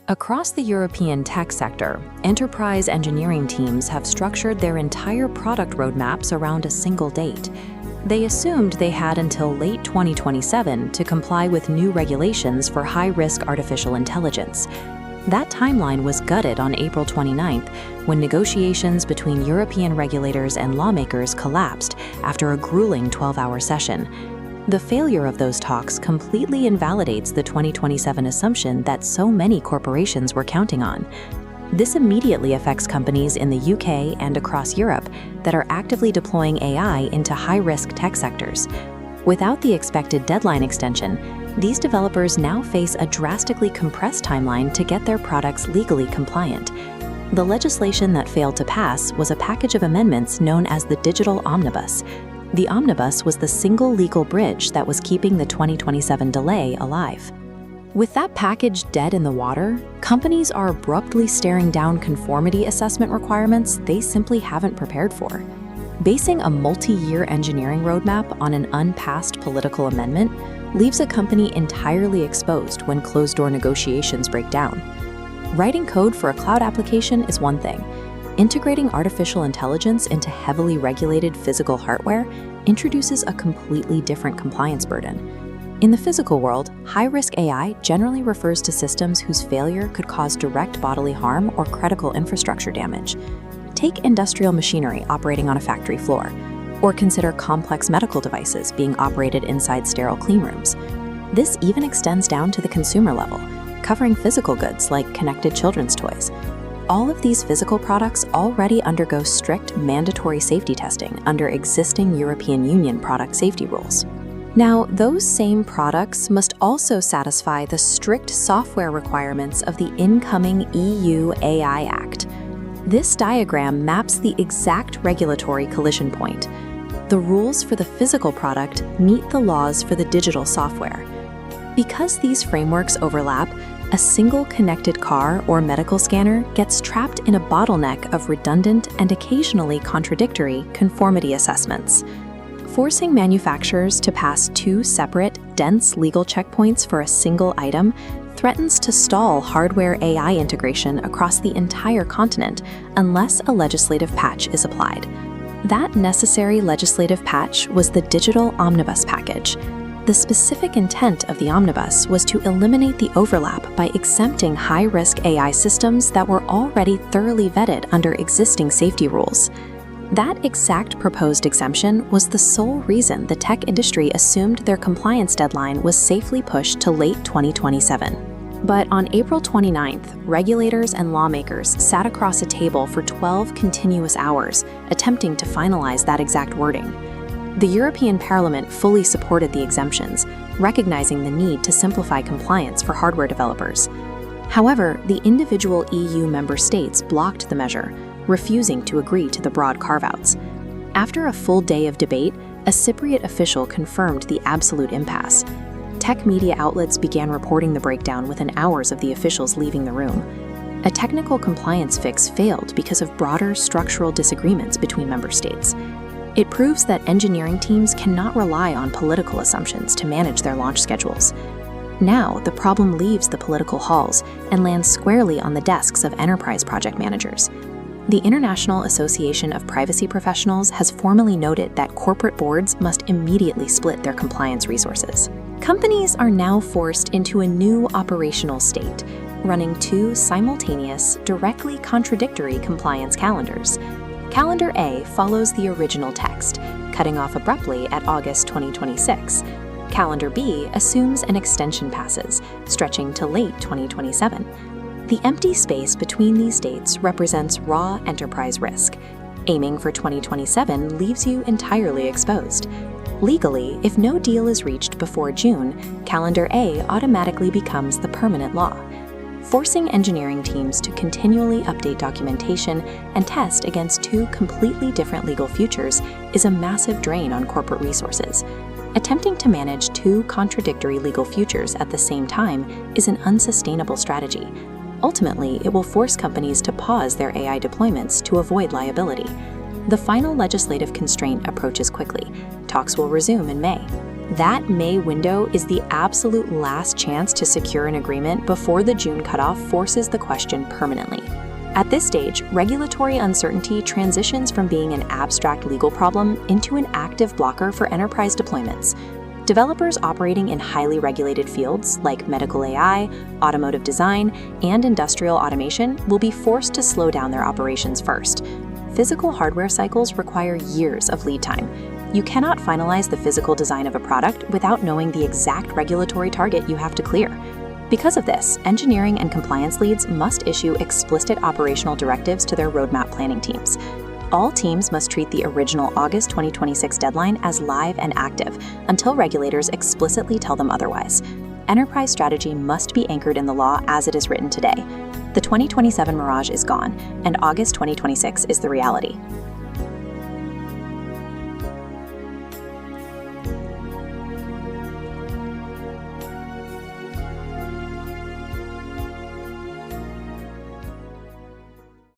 Across the European tech sector, enterprise engineering teams have structured their entire product roadmaps around a single date. They assumed they had until late 2027 to comply with new regulations for high-risk artificial intelligence. That timeline was gutted on April 29th when negotiations between European regulators and lawmakers collapsed after a grueling 12-hour session. The failure of those talks completely invalidates the 2027 assumption that so many corporations were counting on. This immediately affects companies in the UK and across Europe that are actively deploying AI into high-risk tech sectors. Without the expected deadline extension, these developers now face a drastically compressed timeline to get their products legally compliant. The legislation that failed to pass was a package of amendments known as the Digital Omnibus. The Omnibus was the single legal bridge that was keeping the 2027 delay alive. With that package dead in the water, companies are abruptly staring down conformity assessment requirements they simply haven't prepared for. Basing a multi-year engineering roadmap on an unpassed political amendment leaves a company entirely exposed when closed-door negotiations break down. Writing code for a cloud application is one thing. Integrating artificial intelligence into heavily regulated physical hardware introduces a completely different compliance burden. In the physical world, high-risk AI generally refers to systems whose failure could cause direct bodily harm or critical infrastructure damage. Take industrial machinery operating on a factory floor, or consider complex medical devices being operated inside sterile cleanrooms. This even extends down to the consumer level, covering physical goods like connected children's toys. All of these physical products already undergo strict mandatory safety testing under existing European Union product safety rules. Now, those same products must also satisfy the strict software requirements of the incoming EU AI Act. This diagram maps the exact regulatory collision point. The rules for the physical product meet the laws for the digital software. Because these frameworks overlap, a single connected car or medical scanner gets trapped in a bottleneck of redundant and occasionally contradictory conformity assessments. Forcing manufacturers to pass two separate, dense legal checkpoints for a single item threatens to stall hardware AI integration across the entire continent unless a legislative patch is applied. That necessary legislative patch was the Digital Omnibus package. The specific intent of the Omnibus was to eliminate the overlap by exempting high-risk AI systems that were already thoroughly vetted under existing safety rules. That exact proposed exemption was the sole reason the tech industry assumed their compliance deadline was safely pushed to late 2027. But on April 29th, regulators and lawmakers sat across a table for 12 continuous hours, attempting to finalize that exact wording. The European Parliament fully supported the exemptions, recognizing the need to simplify compliance for hardware developers. However, the individual EU member states blocked the measure, refusing to agree to the broad carve-outs. After a full day of debate, a Cypriot official confirmed the absolute impasse. Tech media outlets began reporting the breakdown within hours of the officials leaving the room. A technical compliance fix failed because of broader structural disagreements between member states. It proves that engineering teams cannot rely on political assumptions to manage their launch schedules. Now, the problem leaves the political halls and lands squarely on the desks of enterprise project managers. The International Association of Privacy Professionals has formally noted that corporate boards must immediately split their compliance resources. Companies are now forced into a new operational state, running two simultaneous, directly contradictory compliance calendars. Calendar A follows the original text, cutting off abruptly at August 2026. Calendar B assumes an extension passes, stretching to late 2027. The empty space between these dates represents raw enterprise risk. Aiming for 2027 leaves you entirely exposed. Legally, if no deal is reached before June, Calendar A automatically becomes the permanent law. Forcing engineering teams to continually update documentation and test against two completely different legal futures is a massive drain on corporate resources. Attempting to manage two contradictory legal futures at the same time is an unsustainable strategy. Ultimately, it will force companies to pause their AI deployments to avoid liability. The final legislative constraint approaches quickly. Talks will resume in May. That May window is the absolute last chance to secure an agreement before the June cutoff forces the question permanently. At this stage, regulatory uncertainty transitions from being an abstract legal problem into an active blocker for enterprise deployments. Developers operating in highly regulated fields like medical AI, automotive design, and industrial automation will be forced to slow down their operations first. Physical hardware cycles require years of lead time. You cannot finalize the physical design of a product without knowing the exact regulatory target you have to clear. Because of this, engineering and compliance leads must issue explicit operational directives to their roadmap planning teams. All teams must treat the original August 2026 deadline as live and active until regulators explicitly tell them otherwise. Enterprise strategy must be anchored in the law as it is written today. The 2027 Mirage is gone, and August 2026 is the reality.